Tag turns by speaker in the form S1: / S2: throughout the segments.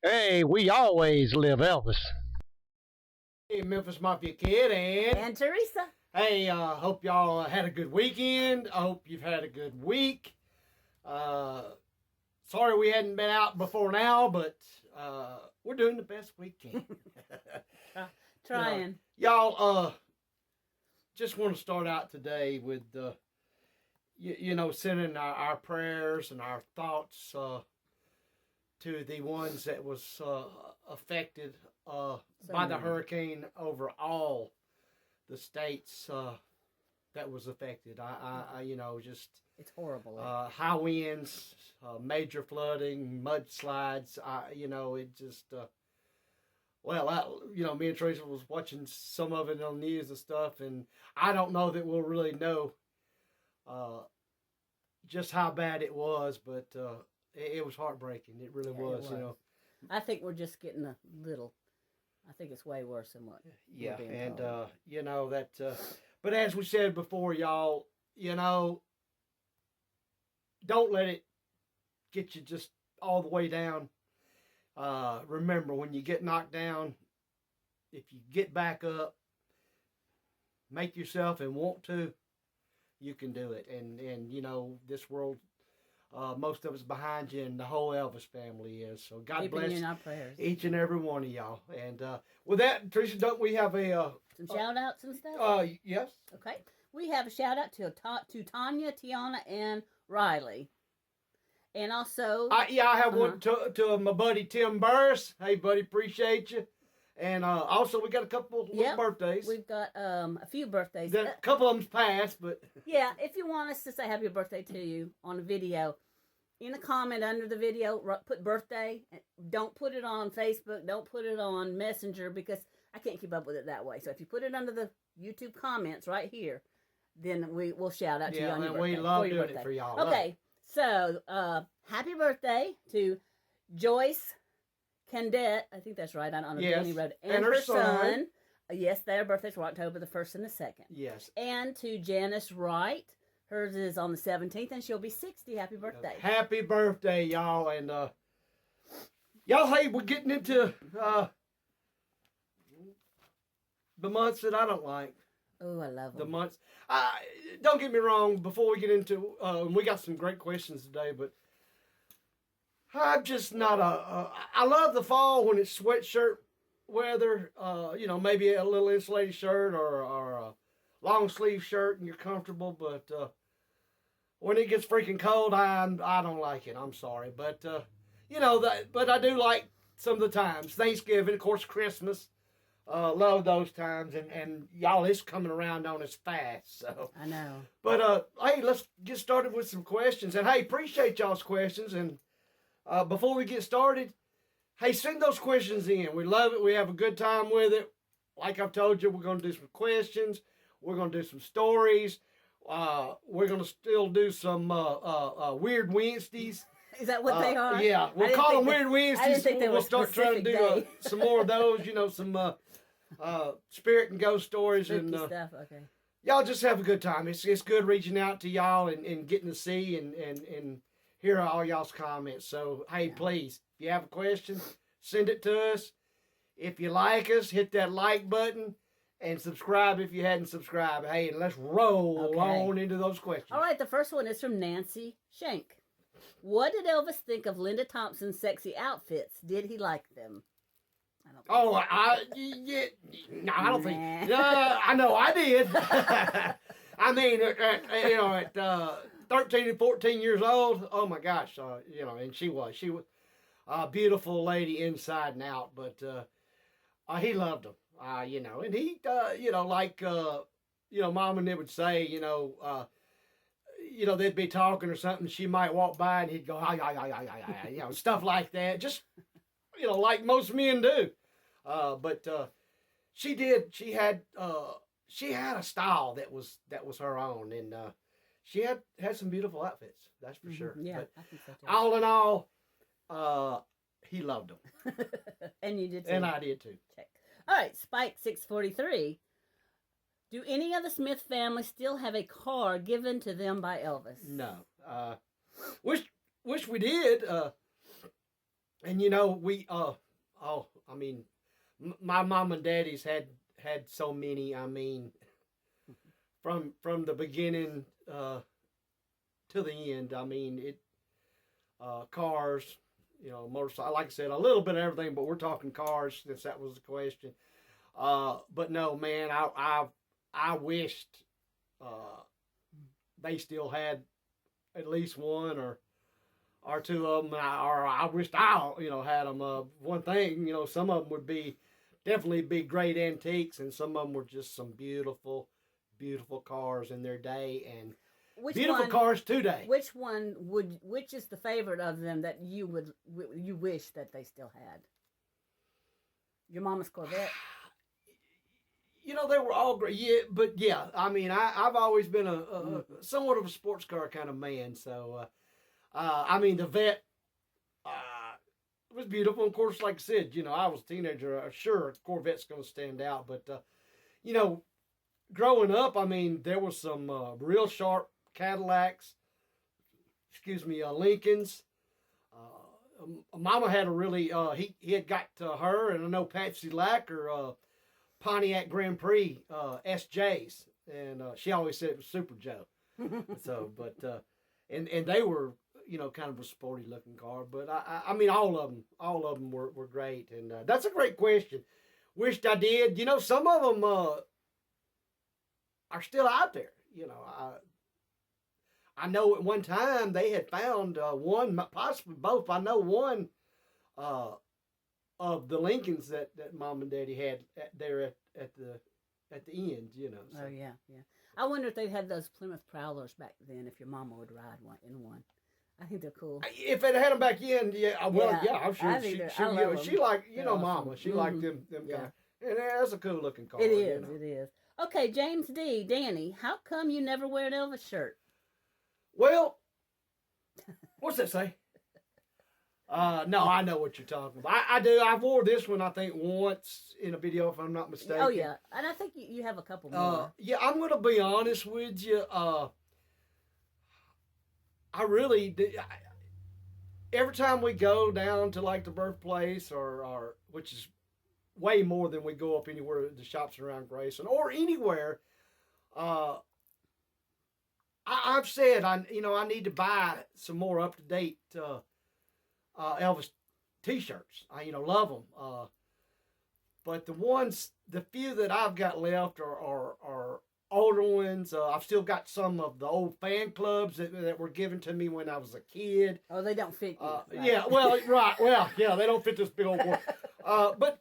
S1: Hey, we always live Elvis.
S2: Hey, Memphis Mafia Kid, and
S3: And Teresa.
S2: hey, hope y'all had a good weekend. I hope you've had a good week. Uh, Sorry we hadn't been out before now, but we're doing the best we can.
S3: Trying.
S2: Y'all, just want to start out today with, sending our prayers and our thoughts to the ones that was affected by the hurricane over all the states that was affected. Just
S3: It's horrible.
S2: high winds, major flooding, mudslides. It just. Me and Teresa was watching some of it on the news and stuff, and I don't know that we'll really know just how bad it was, but it was heartbreaking. It really was,
S3: It was. I think we're just getting a little. I think it's way worse than what.
S2: Yeah,
S3: we're being
S2: and
S3: told.
S2: that. But as we said before, y'all, don't let it get you just all the way down. Remember, when you get knocked down, if you get back up, make yourself and want to, you can do it. And this world, most of us behind you, and the whole Elvis family is. So God
S3: Keeping
S2: bless
S3: you in our prayers.
S2: each and every one of y'all. And with that, Teresa, don't we have a
S3: Some shout outs and stuff?
S2: yes?
S3: Okay. We have a shout out to Tanya, Tiana, and Riley. And also.
S2: I have one to my buddy Tim Burris. Hey, buddy, appreciate you. And also, we got a couple little birthdays.
S3: We've got a few birthdays.
S2: A couple of them's passed, but
S3: yeah, if you want us to say happy birthday to you on a video, in a comment under the video, put birthday. Don't put it on Facebook. Don't put it on Messenger because I can't keep up with it that way. So if you put it under the YouTube comments right here, then we will shout out to you on your birthday.
S2: We love doing it for y'all.
S3: Okay, so happy birthday to Joyce Candet. I think that's right. I don't know.
S2: Yes.
S3: Road, and her son. Yes, their birthdays were October the 1st and the 2nd.
S2: Yes.
S3: And to Janice Wright. Hers is on the 17th, and she'll be 60. Happy birthday.
S2: Happy birthday, y'all. And y'all, hey, we're getting into the months that I don't like.
S3: Oh, I love them.
S2: The months. Don't get me wrong, before we get into, we got some great questions today, but I'm just not I love the fall when it's sweatshirt weather, maybe a little insulated shirt or a long sleeve shirt and you're comfortable, but when it gets freaking cold, I don't like it. I'm sorry, but but I do like some of the times. Thanksgiving, of course, Christmas. Love those times, and y'all, it's coming around on us fast. So
S3: I know.
S2: But hey, let's get started with some questions. And hey, appreciate y'all's questions. And before we get started, hey, send those questions in. We love it. We have a good time with it. Like I've told you, we're going to do some questions. We're going to do some stories. We're going to still do some Weird Wednesdays.
S3: Is that what they are?
S2: Yeah, we'll call them Weird Wednesdays. We'll start trying to do some more of those, some spirit and ghost stories.
S3: Spooky
S2: and
S3: stuff, okay.
S2: Y'all just have a good time. It's good reaching out to y'all and getting to see and hear all y'all's comments. So, hey, please, if you have a question, send it to us. If you like us, hit that like button. And subscribe if you hadn't subscribed. Hey, and let's roll on into those questions.
S3: All right, the first one is from Nancy Shank. What did Elvis think of Linda Thompson's sexy outfits? Did he like them?
S2: I don't think. I know I did. I mean, at 13 and 14 years old, oh my gosh, and she was a beautiful lady inside and out. But he loved them. And he, Mom and they would say, they'd be talking or something. She might walk by and he'd go, stuff like that. Just, like most men do. But she did. She had a style that was her own, and she had some beautiful outfits. That's for sure.
S3: Yeah,
S2: but
S3: I think so too.
S2: all in all, he loved them.
S3: And you did too.
S2: And I did too.
S3: Check. All right, Spike 643. Do any of the Smith family still have a car given to them by Elvis?
S2: No. Wish we did. And we I mean, my mom and daddy's had so many. I mean, from the beginning to the end. I mean, cars, motorcycle. Like I said, a little bit of everything, but we're talking cars since that was the question. But no, man, I wished they still had at least one or two of them, or I wished I had them. One thing, some of them would definitely be great antiques, and some of them were just some beautiful, beautiful cars in their day, and beautiful cars today.
S3: Which is the favorite of them that you wish that they still had? Your mama's Corvette.
S2: They were all great. Yeah, but yeah, I mean, I've always been a somewhat of a sports car kind of man. So, I mean, the Vet was beautiful. Of course, like I said, I was a teenager. Sure, Corvette's going to stand out. But, growing up, I mean, there was some real sharp Cadillacs. Excuse me, Lincolns. Mama had a really, he had got her, and I know Patsy Lacker, Pontiac Grand Prix SJs, and she always said it was Super Joe. So, but and they were kind of a sporty looking car, but I mean all of them were great, and that's a great question. Wished I did. Some of them are still out there. I know at one time they had found one, possibly both. I know one of the Lincolns that Mom and Daddy had there at the end, So.
S3: Oh yeah. I wonder if they had those Plymouth Prowlers back then. If your mama would ride in one, I think they're cool.
S2: If it had them back in, I'm sure she liked Mama. She liked them guys. And that's a cool looking car.
S3: It is. It is. Okay, James D. Danny, how come you never wear an Elvis shirt?
S2: Well, what's that say? No, I know what you're talking about. I do. I wore this one, I think, once in a video, if I'm not mistaken.
S3: Oh, yeah. And I think you have a couple more.
S2: Yeah, I'm going to be honest with you. I really do. Every time we go down to, like, the birthplace, or which is way more than we go up anywhere, the shops around Grayson, or anywhere, I've said, I need to buy some more up-to-date Elvis t-shirts. I love them. But the few that I've got left are older ones. I've still got some of the old fan clubs that were given to me when I was a kid.
S3: Oh, they don't fit you. Right?
S2: Yeah, well, right. Well, yeah, they don't fit this big old boy. But,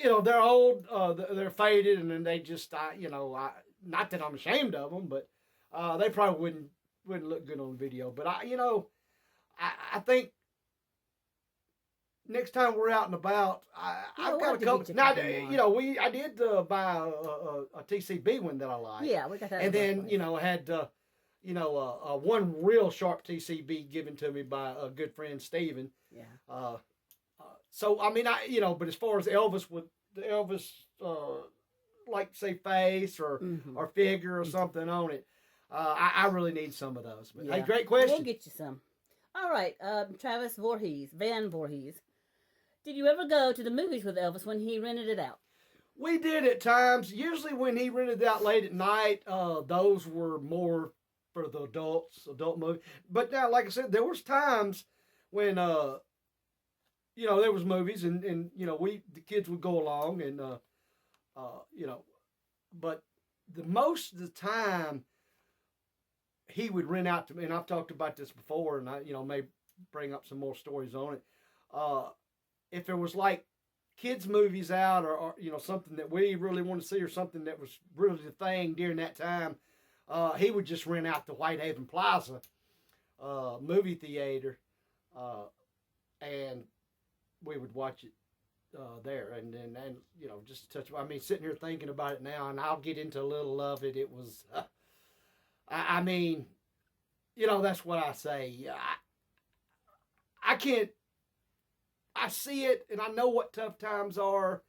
S2: they're old. They're faded, and then they just, not that I'm ashamed of them, but they probably wouldn't look good on video. But I think next time we're out and about, I've got a couple. Now, I did buy a TCB one that I like.
S3: Yeah, we got that.
S2: And then I had one real sharp TCB given to me by a good friend Steven.
S3: Yeah.
S2: So I mean, but as far as Elvis with the Elvis, like say face or figure or something on it, I really need some of those. But hey, great question.
S3: We'll get you some. All right, Travis Van Voorhees. Did you ever go to the movies with Elvis when he rented it out?
S2: We did at times. Usually when he rented it out late at night, those were more for the adult movie. But now, like I said, there was times when, there was movies and the kids would go along and, but the most of the time he would rent out to me, and I've talked about this before, and I, may bring up some more stories on it. If there was like kids movies out or something that we really want to see or something that was really the thing during that time, he would just rent out the Whitehaven Plaza movie theater, and we would watch it there. And just touch. I mean, sitting here thinking about it now, and I'll get into a little of it. It was, I mean, that's what I say. I can't. I see it, and I know what tough times are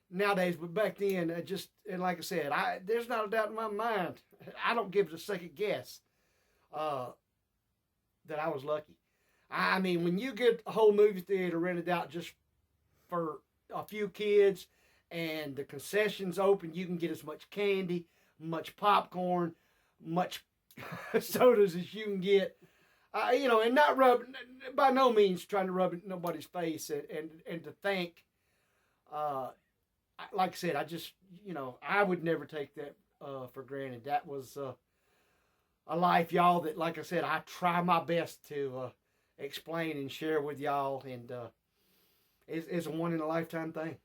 S2: nowadays, but back then, and like I said, there's not a doubt in my mind. I don't give it a second guess that I was lucky. I mean, when you get a whole movie theater rented out just for a few kids and the concessions open, you can get as much candy, much popcorn, much sodas as you can get. You know, and not rub, by no means trying to rub it in nobody's face, and to think, like I said, I just, you know, I would never take that for granted. That was a life, y'all, that, like I said, I try my best to explain and share with y'all, and it's a one in a lifetime thing.